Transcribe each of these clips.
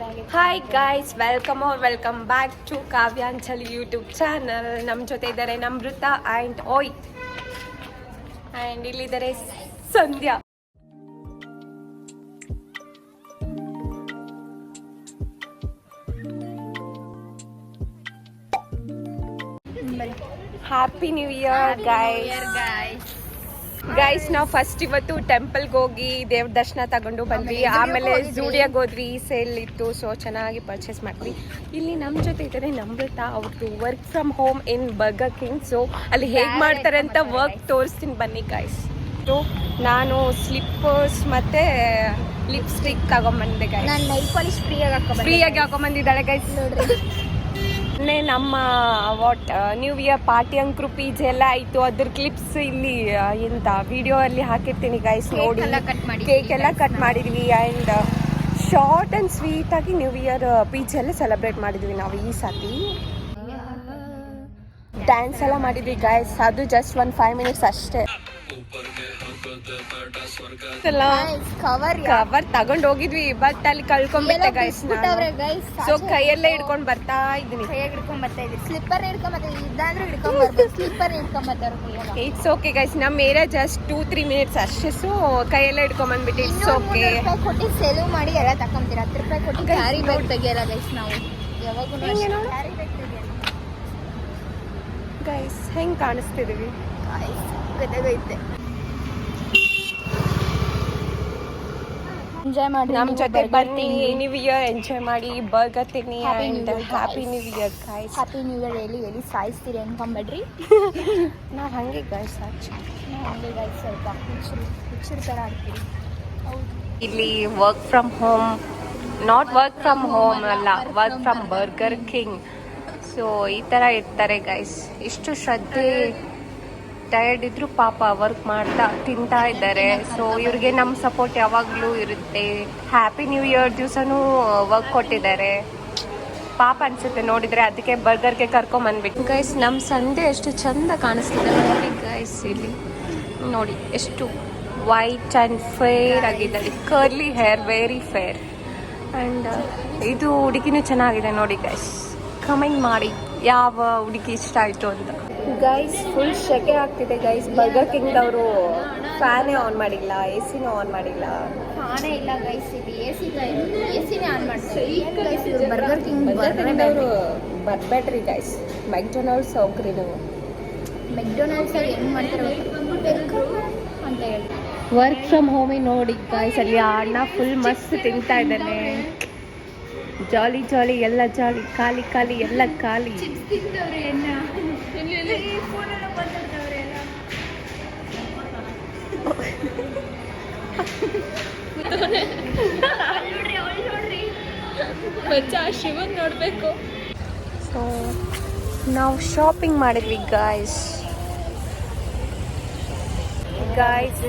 Hi guys, welcome back to Kavyanchali YouTube channel. ನಮ್ಮ ಜೊತೆ ಇದ್ದಾರೆ ನಮೃತ ಆ್ಯಂಡ್ ಓಯ್, ಆ್ಯಂಡ್ ಇಲ್ಲಿದ್ದಾರೆ Sandhya. Happy new year guys. ನಾವು ಫಸ್ಟ್ ಇವತ್ತು ಟೆಂಪಲ್ಗೆ ಹೋಗಿ ದೇವ್ರ ದರ್ಶನ ತಗೊಂಡು ಬಂದ್ವಿ. ಆಮೇಲೆ ಝೂಡಿಯಾಗಿ ಹೋದ್ವಿ, ಸೇಲ್ ಇತ್ತು, ಸೊ ಚೆನ್ನಾಗಿ ಪರ್ಚೇಸ್ ಮಾಡಿದ್ವಿ. ಇಲ್ಲಿ ನಮ್ಮ ಜೊತೆ ಇದ್ದಾರೆ ನಮೃತ. ಅವ್ರದ್ದು work from home in burger King. So ಅಲ್ಲಿ ಹೇಗೆ ಮಾಡ್ತಾರೆ ಅಂತ ವರ್ಕ್ ತೋರಿಸ್ತೀನಿ ಬನ್ನಿ ಗೈಸ್. ನಾನು ಸ್ಲಿಪ್ಪರ್ಸ್ ಮತ್ತೆ ಲಿಪ್ಸ್ಟಿಕ್ ತಗೊಂಬಂದೆ ಗೈಸ್. ನಾನು ನೈಲ್ ಪಾಲಿಶ್ ಫ್ರೀಯಾಗಿ ಹಾಕೊಂಬಂದಿದ್ದಾಳೆ ಗೈಸ್. ನೋಡ್ರಿ, ನಮ್ಮ ನ್ಯೂ ಇಯರ್ ಪಾರ್ಟಿ ಅಂಕ್ರು ಪೀಜ್ ಎಲ್ಲ ಆಯಿತು. ಅದ್ರ ಕ್ಲಿಪ್ಸ್ ಇಲ್ಲಿ ಎಂತ ವಿಡಿಯೋ ಅಲ್ಲಿ ಹಾಕಿರ್ತೀನಿ ಗೈಸ್, ನೋಡಿ. ಕೇಕ್ ಎಲ್ಲ ಕಟ್ ಮಾಡಿದ್ವಿ ಆ್ಯಂಡ್ ಶಾರ್ಟ್ ಆ್ಯಂಡ್ ಸ್ವೀಟ್ ಆಗಿ ನ್ಯೂ ಇಯರ್ ಪೀಜಲ್ಲೇ ಸೆಲೆಬ್ರೇಟ್ ಮಾಡಿದ್ವಿ ನಾವು ಈ ಸತಿ. ಡ್ಯಾನ್ಸ್ ಎಲ್ಲ ಮಾಡಿದ್ವಿ ಗೈಸ್. ಅದು ಜಸ್ಟ್ 5 ಮಿನಿಟ್ಸ್ ಅಷ್ಟೇ. ಕವರ್ ತಗೊಂಡ್ ಹೋಗಿದ್ವಿ, ಬಟ್ ಅಲ್ಲಿ ಕಳ್ಕೊಂಡ್ಬಿಟ್ಟೆ ಗೈಸ್. ಸೊ ಕೈಯಲ್ಲೇ ಹಿಡ್ಕೊಂಡ್ ಬರ್ತಾ ಇದ್ದೀನಿ. Slipper it's okay guys. ನಮ್ಮ ಏರಿಯಾ ಜಸ್ಟ್ 2-3 ಮಿನಿಟ್ಸ್ ಅಷ್ಟೇ. ಸೊ ಕೈಯಲ್ಲೇ ಹಿಡ್ಕೊಂಡ್ ಬಂದ್ಬಿಟ್ಟು ಇಟ್ಸ್ ಓಕೆ. ಕೊಟ್ಟು ಸೆಲವ್ ಮಾಡಿ ಎಲ್ಲ ತಕೊಂತೀರ. 10 ರೂಪಾಯಿ ಕೊಟ್ಟು ಕ್ಯಾರಿ ಬ್ಯಾಗ್ ತೆಗಿಯಲ್ಲ ಗೈಸ್. ನಾವು ಯಾವಾಗೂ ಕ್ಯಾರಿ ಬ್ಯಾಗ್ ತೆಗಿಯಲ್ಲ ಗೈಸ್. ಹೆಂಗ್ ಕಾಣಿಸ್ತಿದೀವಿ ಗೊತ್ತಾಗೈತೆ. ಎಂಜಾಯ್ ಮಾಡಿ ನಮ್ಮ ಜೊತೆ ಬನ್ನಿ, ನ್ಯೂ ಇಯರ್ ಎಂಜಾಯ್ ಮಾಡಿ, ಬರ್ಗರ್ ತಿನ್ನಿ and happy new year guys. Happy new year. ಎಲ್ಲಿ ಸಾಯಿಸ್ತೀರಿ ಅನ್ಕೊಂಬೇಡ್ರಿ. ನಾವು ಹಾಗೆ ಗೈಸ್, ನಾವು ಹಂಗೆ ಗೈಸ್ ಸ್ವಲ್ಪ ಹುಚ್ಚರು ಥರ ಆಡ್ತೀವಿ. ಇಲ್ಲಿ work from home, not work from home ಅಲ್ಲ, work from Burger King. So ಈ ಥರ ಇರ್ತಾರೆ ಗೈಸ್. ಇಷ್ಟು ಶ್ರದ್ಧೆ, ಟಯರ್ಡ್ ಇದ್ರು ಪಾಪ ವರ್ಕ್ ಮಾಡ್ತಾ ತಿಂತಾ ಇದ್ದಾರೆ. ಸೊ ಇವ್ರಿಗೆ ನಮ್ಮ ಸಪೋರ್ಟ್ ಯಾವಾಗಲೂ ಇರುತ್ತೆ. ಹ್ಯಾಪಿ ನ್ಯೂ ಇಯರ್ ದಿವಸನೂ ವರ್ಕ್ ಕೊಟ್ಟಿದ್ದಾರೆ. ಪಾಪ ಅನಿಸುತ್ತೆ ನೋಡಿದರೆ, ಅದಕ್ಕೆ ಬರ್ಗರ್ಗೆ ಕರ್ಕೊಂಬಂದ್ಬಿಟ್ಟು ಗೈಸ್. ನಮ್ಮ ಸಂಡೆ ಎಷ್ಟು ಚಂದ ಕಾಣಿಸ್ತಿದೆ ನೋಡಿ ಗೈಸ್. ಇಲ್ಲಿ ನೋಡಿ ಎಷ್ಟು ವೈಟ್ ಆ್ಯಂಡ್ ಫೇರ್ ಆಗಿದ್ದಾರೆ. Curly hair, very fair. And ಇದು ಹುಡುಗಿನೂ ಚೆನ್ನಾಗಿದೆ ನೋಡಿ ಗೈಸ್. ಕಮೆಂಟ್ ಮಾಡಿ ಯಾವ ಹುಡುಗಿ ಇಷ್ಟ ಆಯಿತು ಅಂತ ಗೈಸ್. ಫುಲ್ ಶೆಕೆ ಆಗ್ತಿದೆ ಗೈಸ್. ಬರ್ಗರ್ ಕಿಂಗ್ ಅವರು ಫ್ಯಾನೇ ಆನ್ ಮಾಡಿಲ್ಲ, ಎ ಸಿನೂ ಆನ್ ಮಾಡಿಲ್ಲ. ಫ್ಯಾನೇ ಇಲ್ಲ ಗೈಸ್. ಇದು ಎ ಸಿನೇ ಆನ್ ಮಾಡ್ತೀವಿ ಗೈಸ್. ಇದು ಬರ್ಗರ್ ಕಿಂಗ್ ಅವರು ಬರ್ಬೇಡ್ರಿ ಗೈಸ್. ಮೆಕ್ಡೊನಾಲ್ಡ್ಸ್ ಹೋಗ್ರಿ ನೀವು. ಮೆಕ್ಡೊನಾಲ್ಡ್ಸ್ ಅಲ್ಲಿ ಹೆಂಗೆ ಮಾಡ್ತಾರೆ ಅಂತ ಹೇಳಿ. ವರ್ಕ್ ಫ್ರಮ್ ಹೋಮೇ ನೋಡಿ ಗೈಸ್. ಅಲ್ಲಿ ಆ ಅಣ್ಣ ಫುಲ್ ಮಸ್ತ್ ತಿಂತಾ ಇದ್ದಾನೆ. ಜಾಲಿ ಜಾಲಿ, ಎಲ್ಲ ಜಾಲಿ. ಖಾಲಿ ಖಾಲಿ, ಎಲ್ಲ ಖಾಲಿ. ಶಿವನ್ ನೋಡ್ಬೇಕು. ಸೊ ನಾವು ಶಾಪಿಂಗ್ ಮಾಡಿದ್ವಿ ಗಾಯ್ಸ್.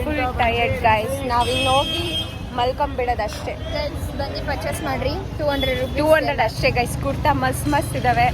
Full tired guys. ನಾವಿನ್ನು ಹೋಗಿ ಮಲ್ಕೊಂಬಿಡೋದಷ್ಟೇ. ಬಂದು ಪರ್ಚೇಸ್ ಮಾಡ್ರಿ. 200 ಅಷ್ಟೇ ಗೈಸ್. ಕುರ್ತಾ ಮಸ್ತ್ ಇದಾವೆ.